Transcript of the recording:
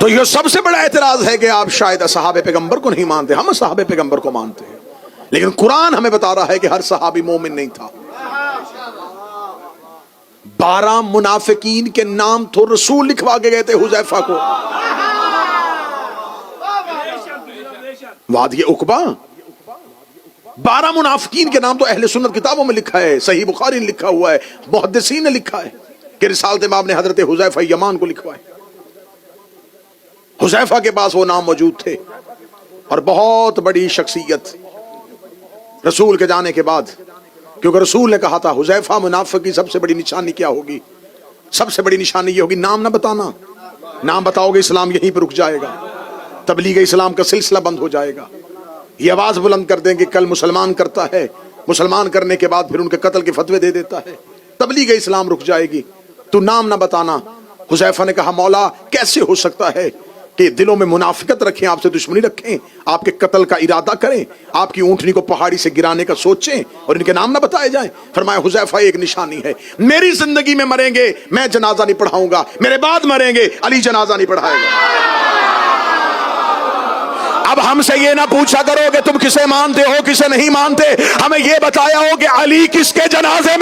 تو یہ سب سے بڑا اعتراض ہے کہ آپ شاید صحابہ پیغمبر کو نہیں مانتے، ہم صحابہ پیغمبر کو مانتے ہیں، لیکن قرآن ہمیں بتا رہا ہے کہ ہر صحابی مومن نہیں تھا۔ 12 منافقین کے نام تو رسول لکھوا کے گئے تھے حذیفہ کو، وادی عقبہ۔ 12 منافقین کے نام تو اہل سنت کتابوں میں لکھا ہے، صحیح بخاری نے لکھا ہوا ہے، محدثین نے لکھا ہے کہ رسالت امام نے حضرت حذیفہ یمان کو لکھوا ہے۔ حذیفہ کے پاس وہ نام موجود تھے، اور بہت بڑی شخصیت رسول کے جانے کے بعد، کیونکہ رسول نے کہا تھا حذیفہ منافق کی سب سے بڑی نشانی کیا ہوگی؟ سب سے بڑی نشانی یہ ہوگی نام نہ بتانا، نام بتاؤ گے اسلام یہیں پہ رک جائے گا، تبلیغ اسلام کا سلسلہ بند ہو جائے گا۔ یہ آواز بلند کر دیں کہ کل مسلمان کرتا ہے، مسلمان کرنے کے بعد پھر ان کے قتل کے فتوے دے دیتا ہے، تبلیغ اسلام رک جائے گی، تو نام نہ بتانا۔ حذیفہ نے کہا مولا کیسے ہو سکتا ہے کہ دلوں میں منافقت رکھیں، آپ سے دشمنی رکھیں، آپ کے قتل کا ارادہ کریں، آپ کی اونٹنی کو پہاڑی سے گرانے کا سوچیں اور ان کے نام نہ بتائے جائیں۔ فرمایا حذیفہ ایک نشانی ہے، میری زندگی میں مریں گے میں جنازہ نہیں پڑھاؤں گا، میرے بعد مریں گے علی جنازہ نہیں پڑھائے گا۔ اب ہم سے یہ نہ پوچھا کرو کہ تم کسے مانتے ہو کسے نہیں مانتے، ہمیں یہ بتایا ہو کہ علی کس کے جنازے